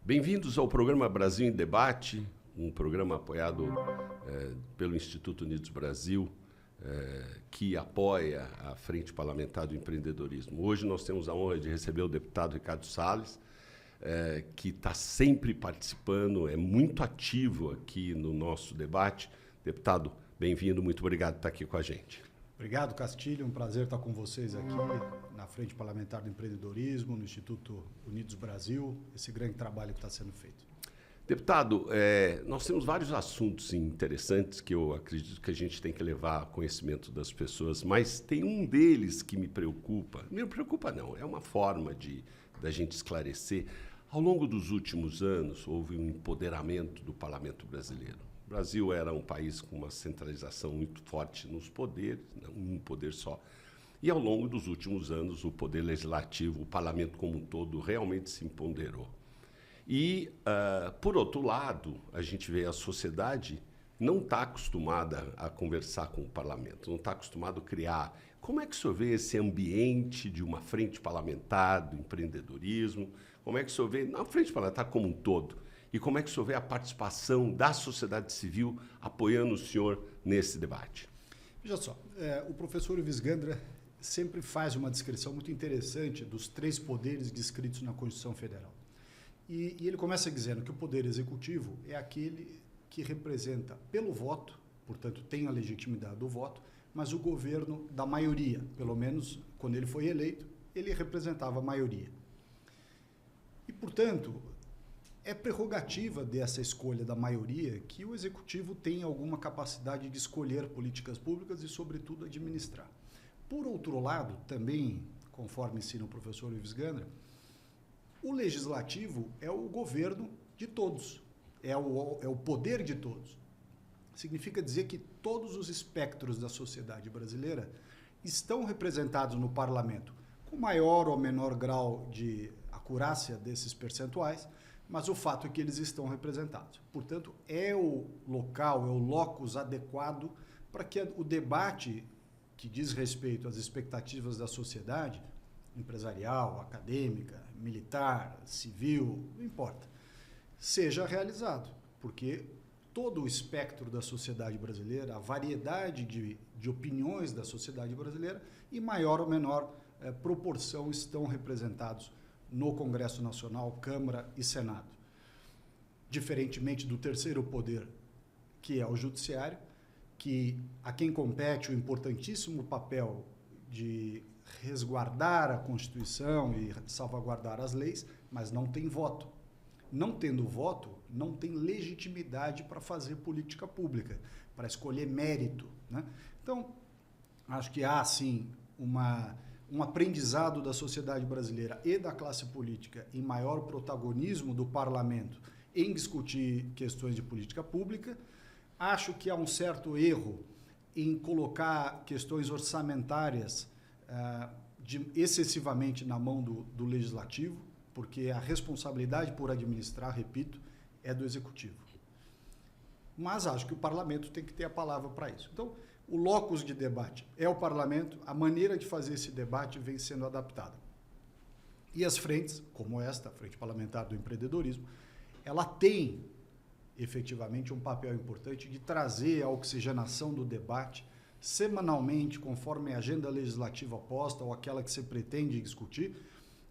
Bem-vindos ao programa Brasil em Debate, um programa apoiado pelo Instituto Unidos Brasil, que apoia a Frente Parlamentar do Empreendedorismo. Hoje nós temos a honra de receber o deputado Ricardo Salles, que está sempre participando, é muito ativo aqui no nosso debate. Deputado, bem-vindo, muito obrigado por estar aqui com a gente. Obrigado, Castilho, um prazer estar com vocês aqui na Frente Parlamentar do Empreendedorismo, no Instituto Unidos Brasil, esse grande trabalho que está sendo feito. Deputado, nós temos vários assuntos interessantes que eu acredito que a gente tem que levar a conhecimento das pessoas, mas tem um deles que me preocupa. Me preocupa não, é uma forma da gente esclarecer. Ao longo dos últimos anos, houve um empoderamento do parlamento brasileiro. O Brasil era um país com uma centralização muito forte nos poderes, um poder só. E ao longo dos últimos anos, o poder legislativo, o parlamento como um todo, realmente se empoderou. E, por outro lado, a gente vê a sociedade não está acostumada a conversar com o parlamento, não está acostumado a criar. Como é que o senhor vê esse ambiente de uma frente parlamentar, do empreendedorismo? Como é que o senhor vê, na frente parlamentar como um todo? E como é que o senhor vê a participação da sociedade civil apoiando o senhor nesse debate? Veja só, o professor Ives Gandra sempre faz uma descrição muito interessante dos três poderes descritos na Constituição Federal. E ele começa dizendo que o poder executivo é aquele que representa pelo voto, portanto tem a legitimidade do voto, mas o governo da maioria, pelo menos quando ele foi eleito, ele representava a maioria. E, portanto, é prerrogativa dessa escolha da maioria que o executivo tenha alguma capacidade de escolher políticas públicas e, sobretudo, administrar. Por outro lado, também, conforme ensina o professor Ives Gandra, o legislativo é o governo de todos, é o poder de todos. Significa dizer que todos os espectros da sociedade brasileira estão representados no parlamento, com maior ou menor grau de acurácia desses percentuais, mas o fato é que eles estão representados. Portanto, é o local, é o locus adequado para que o debate que diz respeito às expectativas da sociedade, empresarial, acadêmica, militar, civil, não importa, seja realizado, porque todo o espectro da sociedade brasileira, a variedade de opiniões da sociedade brasileira, em maior ou menor proporção, estão representados no Congresso Nacional, Câmara e Senado. Diferentemente do terceiro poder, que é o Judiciário, a quem compete o importantíssimo papel de resguardar a Constituição e salvaguardar as leis, mas não tem voto. Não tendo voto, não tem legitimidade para fazer política pública, para escolher mérito, né? Então, acho que há, sim, um aprendizado da sociedade brasileira e da classe política em maior protagonismo do parlamento em discutir questões de política pública. Acho que há um certo erro em colocar questões orçamentárias excessivamente na mão do legislativo, porque a responsabilidade por administrar, repito, é do executivo. Mas acho que o parlamento tem que ter a palavra para isso. Então, o locus de debate é o parlamento, a maneira de fazer esse debate vem sendo adaptada. E as frentes, como esta, a Frente Parlamentar do Empreendedorismo, ela tem efetivamente um papel importante de trazer a oxigenação do debate semanalmente, conforme a agenda legislativa posta ou aquela que você pretende discutir,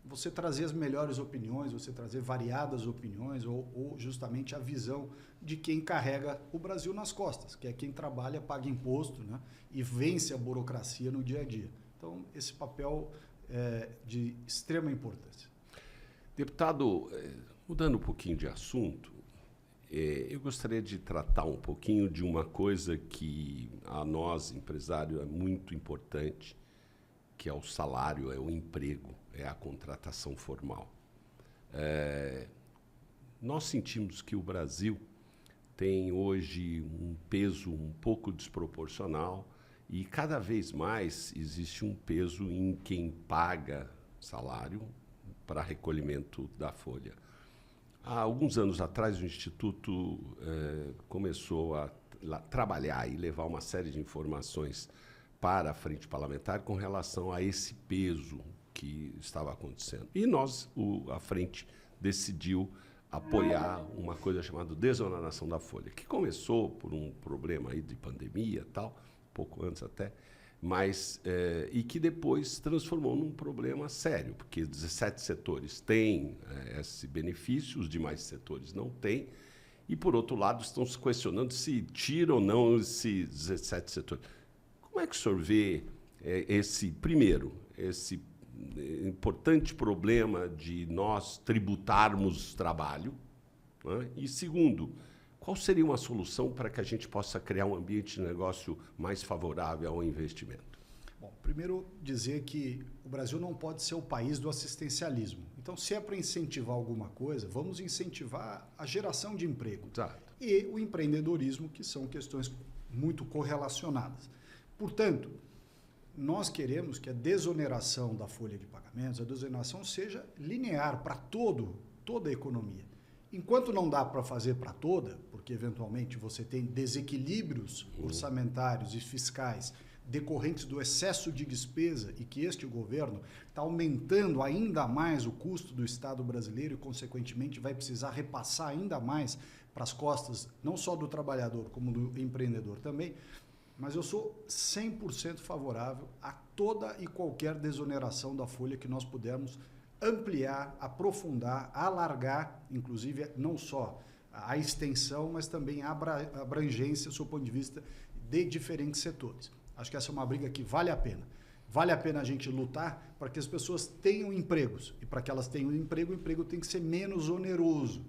você trazer as melhores opiniões, você trazer variadas opiniões ou justamente a visão de quem carrega o Brasil nas costas, que é quem trabalha, paga imposto, né, e vence a burocracia no dia a dia. Então, esse papel é de extrema importância. Deputado, mudando um pouquinho de assunto, eu gostaria de tratar um pouquinho de uma coisa que a nós, empresário, é muito importante, que é o salário, é o emprego, é a contratação formal. Nós sentimos que o Brasil tem hoje um peso um pouco desproporcional e cada vez mais existe um peso em quem paga salário para recolhimento da folha. Há alguns anos atrás, o Instituto começou a trabalhar e levar uma série de informações para a Frente Parlamentar com relação a esse peso que estava acontecendo. E nós, a frente, decidiu apoiar uma coisa chamada desoneração da folha, que começou por um problema aí de pandemia e tal, pouco antes até, mas e que depois se transformou num problema sério, porque 17 setores têm esse benefício, os demais setores não têm, e, por outro lado, estão se questionando se tira ou não esses 17 setores. Como é que o senhor vê esse importante problema de nós tributarmos trabalho, né? E, segundo, qual seria uma solução para que a gente possa criar um ambiente de negócio mais favorável ao investimento? Bom, primeiro dizer que o Brasil não pode ser o país do assistencialismo. Então, se é para incentivar alguma coisa, vamos incentivar a geração de emprego. Exato. E o empreendedorismo, que são questões muito correlacionadas. Portanto, nós queremos que a desoneração da folha de pagamentos, a desoneração seja linear para toda a economia. Enquanto não dá para fazer para toda, porque eventualmente você tem desequilíbrios orçamentários e fiscais decorrentes do excesso de despesa e que este governo está aumentando ainda mais o custo do Estado brasileiro e, consequentemente, vai precisar repassar ainda mais para as costas, não só do trabalhador, como do empreendedor também, mas eu sou 100% favorável a toda e qualquer desoneração da folha que nós pudermos ampliar, aprofundar, alargar, inclusive não só a extensão, mas também a abrangência, do seu ponto de vista, de diferentes setores. Acho que essa é uma briga que vale a pena. Vale a pena a gente lutar para que as pessoas tenham empregos. E para que elas tenham emprego, o emprego tem que ser menos oneroso.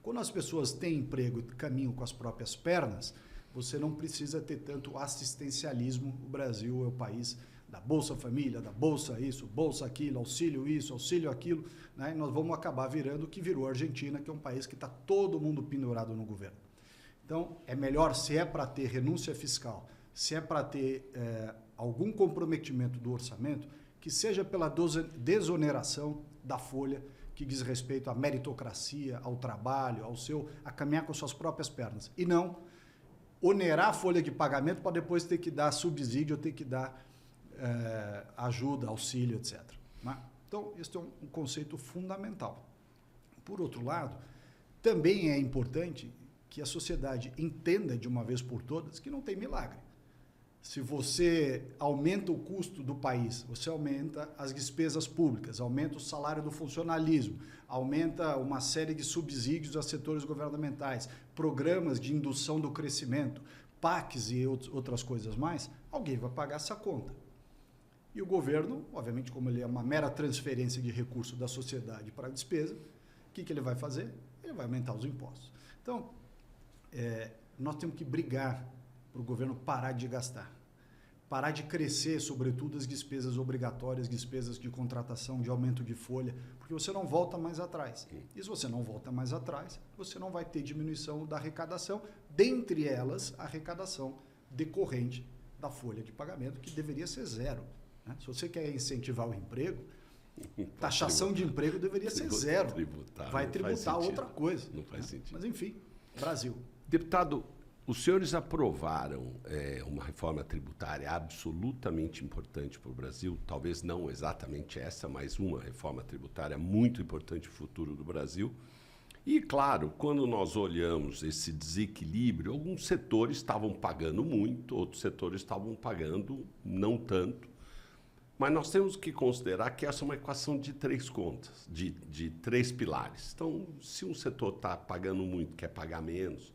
Quando as pessoas têm emprego e caminham com as próprias pernas, você não precisa ter tanto assistencialismo. O Brasil é o país da Bolsa Família, da Bolsa isso, Bolsa aquilo, auxílio isso, auxílio aquilo, né? E nós vamos acabar virando o que virou a Argentina, que é um país que está todo mundo pendurado no governo. Então, é melhor, se é para ter renúncia fiscal, se é para ter algum comprometimento do orçamento, que seja pela desoneração da folha, que diz respeito à meritocracia, ao trabalho, a caminhar com suas próprias pernas. E não onerar a folha de pagamento para depois ter que dar subsídio, ou ter que dar ajuda, auxílio, etc. Então, este é um conceito fundamental. Por outro lado, também é importante que a sociedade entenda de uma vez por todas que não tem milagre. Se você aumenta o custo do país, você aumenta as despesas públicas, aumenta o salário do funcionalismo, aumenta uma série de subsídios a setores governamentais, programas de indução do crescimento, PACs e outras coisas mais, alguém vai pagar essa conta. E o governo, obviamente, como ele é uma mera transferência de recurso da sociedade para a despesa, o que ele vai fazer? Ele vai aumentar os impostos. Então, nós temos que brigar para o governo parar de gastar, parar de crescer, sobretudo, as despesas obrigatórias, despesas de contratação, de aumento de folha, porque você não volta mais atrás. E se você não volta mais atrás, você não vai ter diminuição da arrecadação, dentre elas a arrecadação decorrente da folha de pagamento, que deveria ser zero. Né? Se você quer incentivar o emprego, taxação de emprego deveria ser zero. Vai tributar outra coisa. Não faz sentido. Mas, enfim, Brasil. Deputado, os senhores aprovaram uma reforma tributária absolutamente importante para o Brasil, talvez não exatamente essa, mas uma reforma tributária muito importante para o futuro do Brasil. E, claro, quando nós olhamos esse desequilíbrio, alguns setores estavam pagando muito, outros setores estavam pagando não tanto. Mas nós temos que considerar que essa é uma equação de três contas, de três pilares. Então, se um setor está pagando muito, quer pagar menos,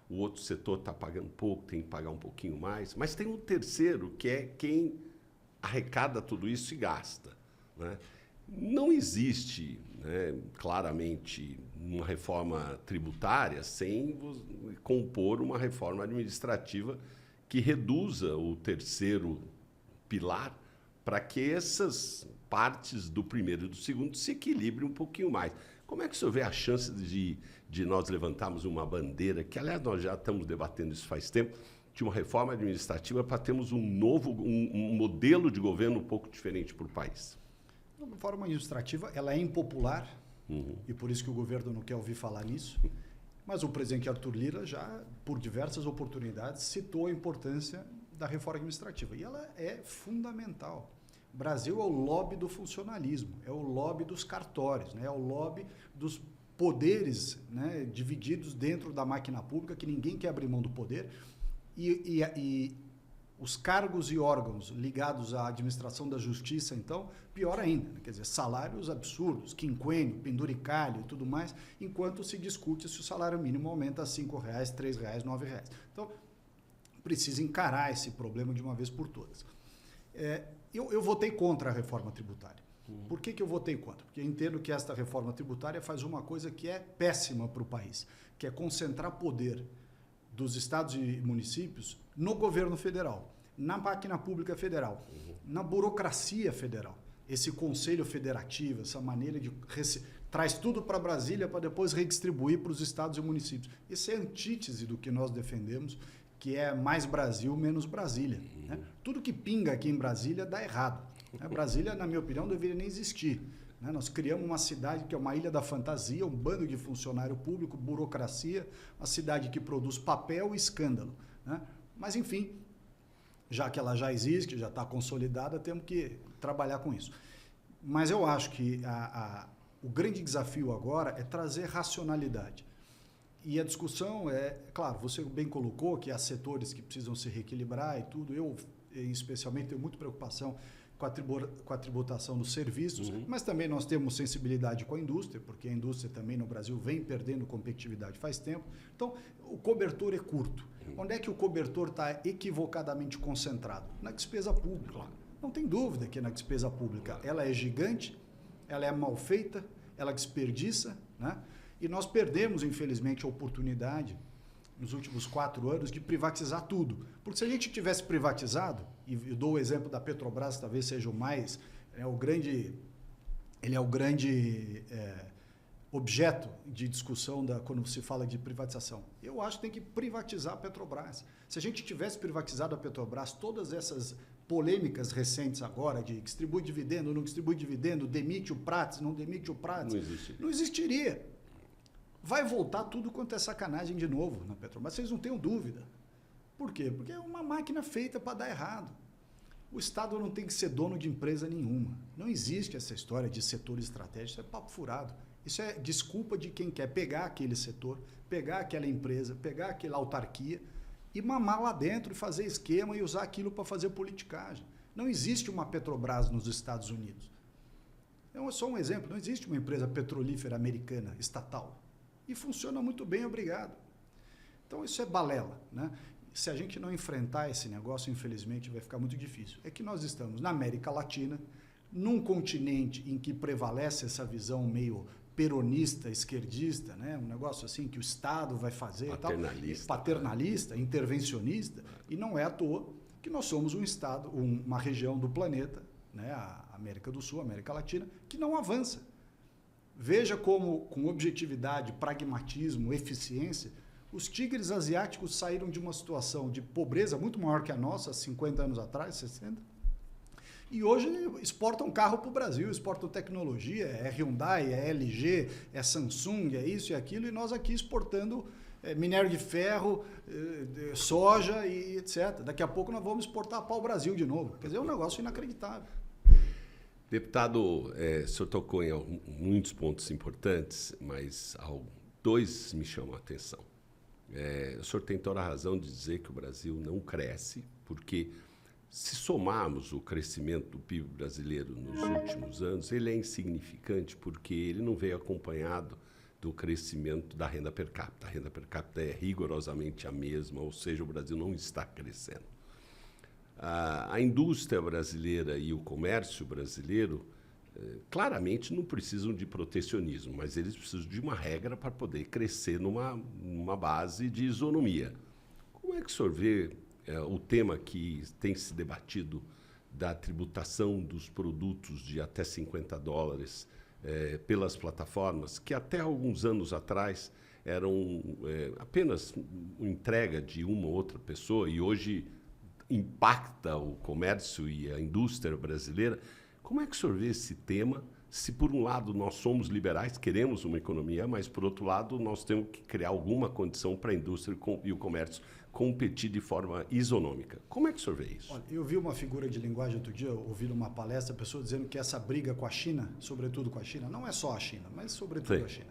o outro setor está pagando pouco, tem que pagar um pouquinho mais. Mas tem um terceiro, que é quem arrecada tudo isso e gasta. Né? Não existe, né, claramente, uma reforma tributária sem compor uma reforma administrativa que reduza o terceiro pilar para que essas partes do primeiro e do segundo se equilibrem um pouquinho mais. Como é que o senhor vê a chance de nós levantarmos uma bandeira, que, aliás, nós já estamos debatendo isso faz tempo, de uma reforma administrativa para termos um modelo de governo um pouco diferente para o país? A reforma administrativa ela é impopular, e por isso que o governo não quer ouvir falar nisso, mas o presidente Arthur Lira já, por diversas oportunidades, citou a importância da reforma administrativa. E ela é fundamental. O Brasil é o lobby do funcionalismo, é o lobby dos cartórios, né? É o lobby dos poderes, né, divididos dentro da máquina pública, que ninguém quer abrir mão do poder, e os cargos e órgãos ligados à administração da justiça, então, pior ainda, né? Quer dizer, salários absurdos, quinquênio, penduricalho e tudo mais, enquanto se discute se o salário mínimo aumenta a R$5, R$3, R$9. Então, precisa encarar esse problema de uma vez por todas. Eu votei contra a reforma tributária. Por que eu votei contra? Porque eu entendo que esta reforma tributária faz uma coisa que é péssima para o país, que é concentrar poder dos estados e municípios no governo federal, na máquina pública federal, na burocracia federal. Esse conselho federativo, essa maneira de traz tudo para Brasília para depois redistribuir para os estados e municípios. Isso é antítese do que nós defendemos, que é mais Brasil, menos Brasília. Né? Tudo que pinga aqui em Brasília dá errado. Né? Brasília, na minha opinião, não deveria nem existir. Né? Nós criamos uma cidade que é uma ilha da fantasia, um bando de funcionário público, burocracia, uma cidade que produz papel e escândalo. Né? Mas, enfim, já que ela já existe, já está consolidada, temos que trabalhar com isso. Mas eu acho que o grande desafio agora é trazer racionalidade. E a discussão claro, você bem colocou que há setores que precisam se reequilibrar e tudo. Eu, especialmente, tenho muita preocupação com a tributação dos serviços, mas também nós temos sensibilidade com a indústria, porque a indústria também no Brasil vem perdendo competitividade faz tempo. Então, o cobertor é curto. Onde é que o cobertor está equivocadamente concentrado? Na despesa pública. Não tem dúvida que na despesa pública ela é gigante, ela é mal feita, ela desperdiça, né? E nós perdemos, infelizmente, a oportunidade, nos últimos 4 anos, de privatizar tudo. Porque se a gente tivesse privatizado, e eu dou o exemplo da Petrobras, talvez seja o mais, ele é o grande objeto de discussão quando se fala de privatização. Eu acho que tem que privatizar a Petrobras. Se a gente tivesse privatizado a Petrobras, todas essas polêmicas recentes agora, de distribui dividendo, não distribui dividendo, demite o Prats, não demite o Prats, não existiria. Vai voltar tudo quanto é sacanagem de novo na Petrobras, vocês não tenham dúvida. Por quê? Porque é uma máquina feita para dar errado. O Estado não tem que ser dono de empresa nenhuma. Não existe essa história de setor estratégico, isso é papo furado. Isso é desculpa de quem quer pegar aquele setor, pegar aquela empresa, pegar aquela autarquia e mamar lá dentro e fazer esquema e usar aquilo para fazer politicagem. Não existe uma Petrobras nos Estados Unidos. É só um exemplo, não existe uma empresa petrolífera americana estatal. E funciona muito bem, obrigado. Então, isso é balela, né? Se a gente não enfrentar esse negócio, infelizmente, vai ficar muito difícil. É que nós estamos na América Latina, num continente em que prevalece essa visão meio peronista, esquerdista, né? Um negócio assim que o Estado vai fazer, paternalista, intervencionista, e não é à toa que nós somos um Estado, uma região do planeta, né? A América do Sul, a América Latina, que não avança. Veja como, com objetividade, pragmatismo, eficiência, os tigres asiáticos saíram de uma situação de pobreza muito maior que a nossa, há 50 anos atrás, 60, e hoje exportam carro para o Brasil, exportam tecnologia, é Hyundai, é LG, é Samsung, é isso e aquilo, e nós aqui exportando minério de ferro, soja e etc. Daqui a pouco nós vamos exportar para o Brasil de novo. Quer dizer, é um negócio inacreditável. Deputado, o senhor tocou em muitos pontos importantes, mas 2 me chamam a atenção. O senhor tem toda a razão de dizer que o Brasil não cresce, porque se somarmos o crescimento do PIB brasileiro nos últimos anos, ele é insignificante, porque ele não veio acompanhado do crescimento da renda per capita. A renda per capita é rigorosamente a mesma, ou seja, o Brasil não está crescendo. A indústria brasileira e o comércio brasileiro claramente não precisam de protecionismo, mas eles precisam de uma regra para poder crescer numa base de isonomia. Como é que o senhor vê o tema que tem se debatido da tributação dos produtos de até $50 pelas plataformas, que até alguns anos atrás eram apenas uma entrega de uma ou outra pessoa e hoje impacta o comércio e a indústria brasileira? Como é que o senhor vê esse tema se por um lado nós somos liberais, queremos uma economia, mas por outro lado nós temos que criar alguma condição para a indústria e o comércio competir de forma isonômica. Como é que o senhor vê isso? Olha, eu vi uma figura de linguagem outro dia, ouvi numa palestra, a pessoa dizendo que essa briga com a China, sobretudo com a China, não é só a China, mas sobretudo Sim. a China,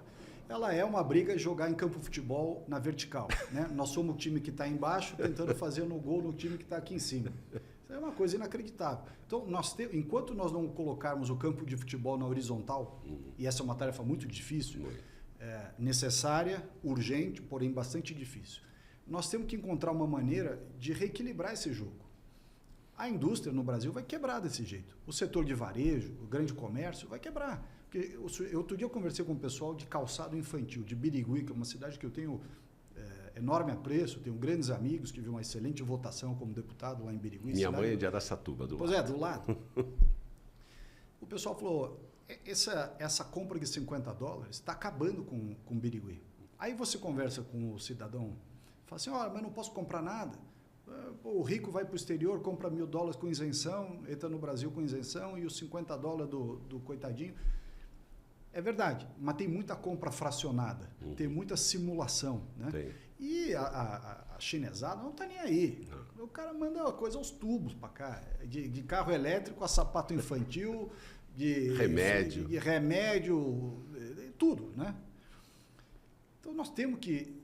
ela é uma briga jogar em campo de futebol na vertical. Né? Nós somos o time que está embaixo tentando fazer no gol no time que está aqui em cima. Isso é uma coisa inacreditável. Então, enquanto nós não colocarmos o campo de futebol na horizontal, e essa é uma tarefa muito difícil, necessária, urgente, porém bastante difícil, nós temos que encontrar uma maneira de reequilibrar esse jogo. A indústria no Brasil vai quebrar desse jeito. O setor de varejo, o grande comércio, vai quebrar. Porque outro dia eu conversei com o pessoal de calçado infantil, de Birigui, que é uma cidade que eu tenho enorme apreço, tenho grandes amigos, tive uma excelente votação como deputado lá em Birigui. Minha mãe é de Araçatuba, do Pois lado. do lado. O pessoal falou, essa compra de $50 está acabando com Birigui. Aí você conversa com o cidadão, fala assim, olha, mas não posso comprar nada. O rico vai para o exterior, compra $1.000 com isenção, entra no Brasil com isenção e os $50 do coitadinho. É verdade, mas tem muita compra fracionada, tem muita simulação. Né? Tem. E a chinesada não está nem aí. Não. O cara manda a coisa aos tubos para cá, de carro elétrico a sapato infantil, de remédio, tudo. Né? Então nós temos que,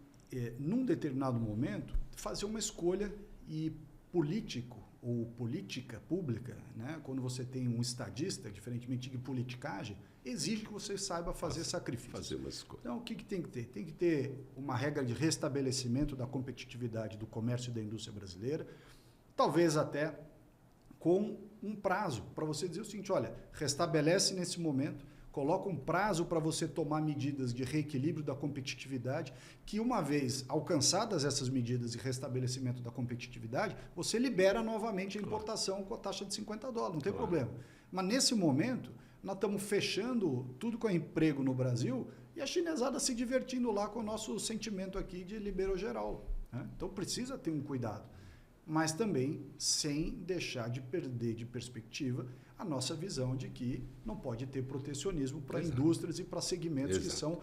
num determinado momento, fazer uma escolha e político ou política pública, né? Quando você tem um estadista, diferentemente de politicagem, exige que você saiba fazer sacrifícios. Fazer uma escolha. Então, o que tem que ter? Tem que ter uma regra de restabelecimento da competitividade do comércio e da indústria brasileira, talvez até com um prazo para você dizer o seguinte, olha, restabelece nesse momento, coloca um prazo para você tomar medidas de reequilíbrio da competitividade, que uma vez alcançadas essas medidas de restabelecimento da competitividade, você libera novamente a importação com a taxa de $50, não tem problema. Mas nesse momento, nós estamos fechando tudo com emprego no Brasil e a chinesada se divertindo lá com o nosso sentimento aqui de libero geral. Né? Então precisa ter um cuidado, mas também sem deixar de perder de perspectiva a nossa visão de que não pode ter protecionismo para indústrias e para segmentos que são,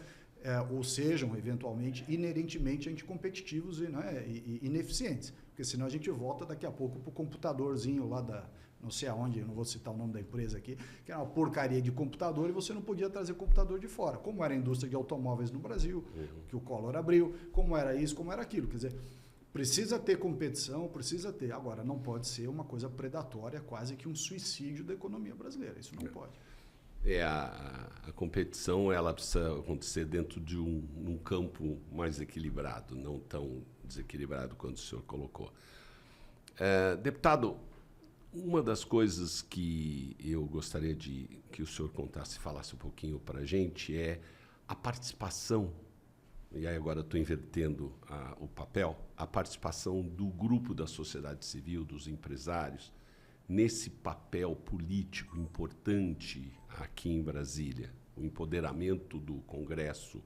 ou sejam, eventualmente, inerentemente anticompetitivos e ineficientes. Porque senão a gente volta daqui a pouco para o computadorzinho lá da, não sei aonde, eu não vou citar o nome da empresa aqui, que era uma porcaria de computador e você não podia trazer computador de fora. Como era a indústria de automóveis no Brasil, que o Collor abriu, como era isso, como era aquilo. Quer dizer, precisa ter competição, precisa ter. Agora, não pode ser uma coisa predatória, quase que um suicídio da economia brasileira. Isso não pode. A competição ela precisa acontecer dentro de um campo mais equilibrado, não tão desequilibrado quanto o senhor colocou. Deputado, uma das coisas que eu gostaria de que o senhor contasse, falasse um pouquinho para a gente é a participação, e aí agora estou invertendo o papel, a participação do grupo da sociedade civil, dos empresários, nesse papel político importante aqui em Brasília. O empoderamento do Congresso,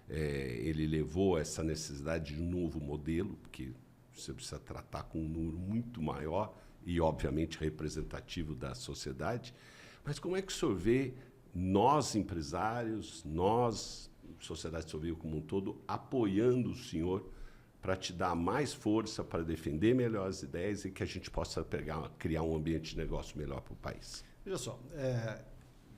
ele levou a essa necessidade de um novo modelo, porque você precisa tratar com um número muito maior e, obviamente, representativo da sociedade. Mas como é que o senhor vê nós, empresários, nós, sociedade civil como um todo, apoiando o senhor para te dar mais força para defender melhores ideias e que a gente possa criar um ambiente de negócio melhor para o país? Veja só,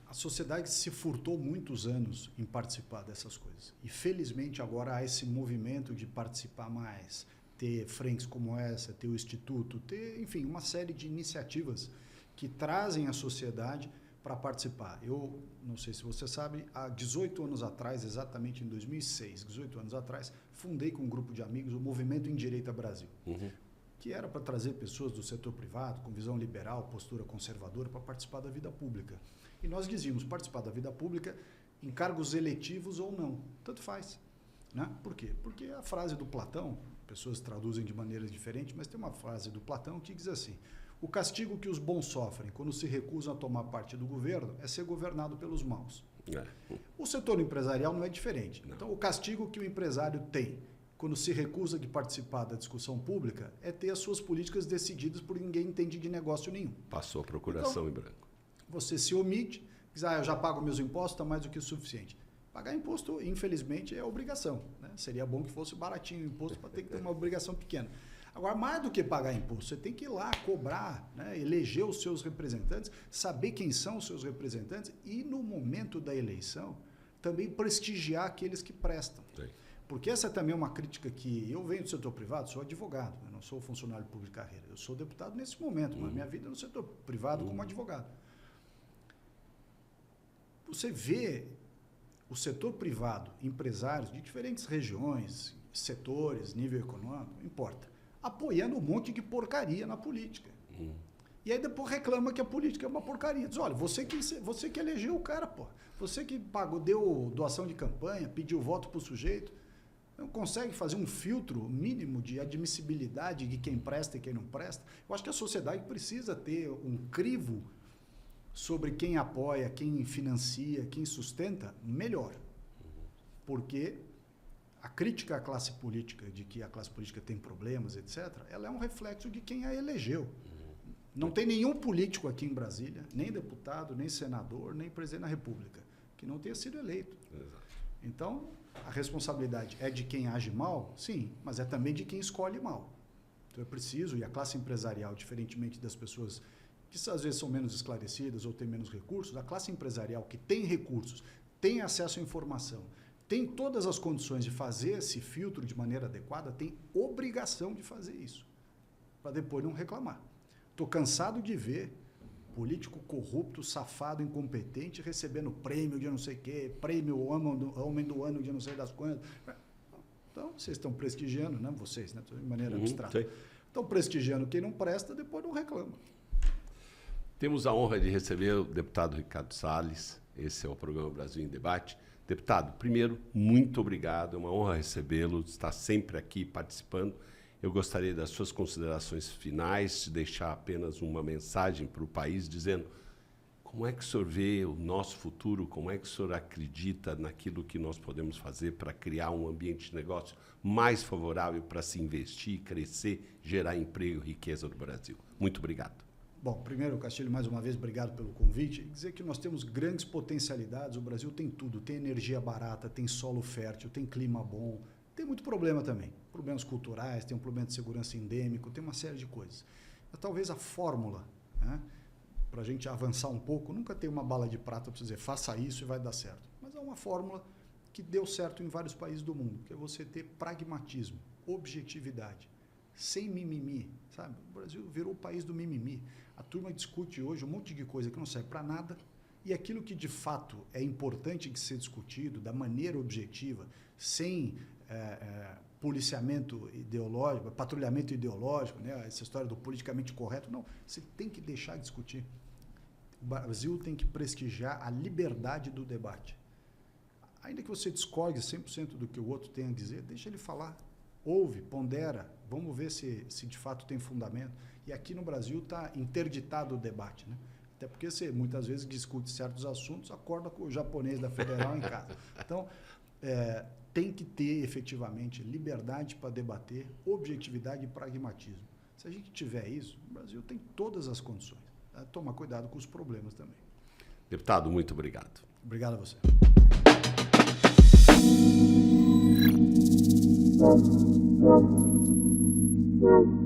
a sociedade se furtou muitos anos em participar dessas coisas. E, felizmente, agora há esse movimento de participar mais, ter frentes como essa, ter o Instituto, ter, enfim, uma série de iniciativas que trazem a sociedade para participar. Eu não sei se você sabe, há 18 anos atrás, exatamente em 2006, 18 anos atrás, fundei com um grupo de amigos o Movimento em Direita Brasil, que era para trazer pessoas do setor privado, com visão liberal, postura conservadora, para participar da vida pública. E nós dizíamos, participar da vida pública em cargos eletivos ou não, tanto faz. Né? Por quê? Porque a frase do Platão, pessoas traduzem de maneiras diferentes, mas tem uma frase do Platão que diz assim: o castigo que os bons sofrem quando se recusam a tomar parte do governo é ser governado pelos maus. O setor empresarial não é diferente. Não. Então, o castigo que o empresário tem quando se recusa de participar da discussão pública é ter as suas políticas decididas por ninguém entende de negócio nenhum. Passou a procuração em branco. Você se omite, Diz, eu já pago meus impostos, está mais do que o suficiente. Pagar imposto, infelizmente, é obrigação. Né? Seria bom que fosse baratinho o imposto para ter que ter uma obrigação pequena. Agora, mais do que pagar imposto, você tem que ir lá cobrar, né? Eleger os seus representantes, saber quem são os seus representantes e, no momento da eleição, também prestigiar aqueles que prestam. Sim. Porque essa também é uma crítica que eu venho do setor privado, sou advogado, eu não sou funcionário público de carreira. Eu sou deputado nesse momento, mas minha vida é no setor privado como advogado. Você vê o setor privado, empresários de diferentes regiões, setores, nível econômico, não importa, apoiando um monte de porcaria na política. E aí depois reclama que a política é uma porcaria. Diz, olha, você que elegeu o cara, pô. Você que pagou, deu doação de campanha, pediu voto pro sujeito, não consegue fazer um filtro mínimo de admissibilidade de quem presta e quem não presta. Eu acho que a sociedade precisa ter um crivo sobre quem apoia, quem financia, quem sustenta, melhor. Porque a crítica à classe política, de que a classe política tem problemas, etc., ela é um reflexo de quem a elegeu. Não tem nenhum político aqui em Brasília, nem deputado, nem senador, nem presidente da República, que não tenha sido eleito. Exato. Então, a responsabilidade é de quem age mal? Sim, mas é também de quem escolhe mal. Então é preciso, e a classe empresarial, diferentemente das pessoas que às vezes são menos esclarecidas ou têm menos recursos, a classe empresarial que tem recursos, tem acesso à informação, tem todas as condições de fazer esse filtro de maneira adequada, tem obrigação de fazer isso, para depois não reclamar. Estou cansado de ver político corrupto, safado, incompetente, recebendo prêmio de não sei o quê, prêmio homem do ano de não sei das quantas. Então, vocês estão prestigiando, né? Vocês, né? De maneira abstrata. Estão prestigiando quem não presta, depois não reclama. Temos a honra de receber o deputado Ricardo Salles. Esse é o programa Brasil em Debate. Deputado, primeiro, muito obrigado. É uma honra recebê-lo, estar sempre aqui participando. Eu gostaria das suas considerações finais, de deixar apenas uma mensagem para o país, dizendo como é que o senhor vê o nosso futuro, como é que o senhor acredita naquilo que nós podemos fazer para criar um ambiente de negócio mais favorável para se investir, crescer, gerar emprego e riqueza no Brasil. Muito obrigado. Bom, primeiro, Castilho, mais uma vez, obrigado pelo convite. Dizer que nós temos grandes potencialidades, o Brasil tem tudo, tem energia barata, tem solo fértil, tem clima bom, tem muito problema também, problemas culturais, tem um problema de segurança endêmico, tem uma série de coisas. Mas talvez a fórmula, né, para a gente avançar um pouco, nunca tem uma bala de prata para dizer faça isso e vai dar certo. Mas é uma fórmula que deu certo em vários países do mundo, que é você ter pragmatismo, objetividade, sem mimimi, sabe? O Brasil virou o país do mimimi. A turma discute hoje um monte de coisa que não serve para nada e aquilo que de fato é importante de ser discutido da maneira objetiva, sem policiamento ideológico, patrulhamento ideológico, né? Essa história do politicamente correto, não, você tem que deixar de discutir. O Brasil tem que prestigiar a liberdade do debate. Ainda que você discorde 100% do que o outro tem a dizer, deixa ele falar. Ouve, pondera, vamos ver se de fato tem fundamento. E aqui no Brasil está interditado o debate, né? Até porque você muitas vezes discute certos assuntos, acorda com o japonês da Federal em casa. Então, tem que ter efetivamente liberdade para debater, objetividade e pragmatismo. Se a gente tiver isso, o Brasil tem todas as condições. Tá? Tomar cuidado com os problemas também. Deputado, muito obrigado. Obrigado a você. Thank you.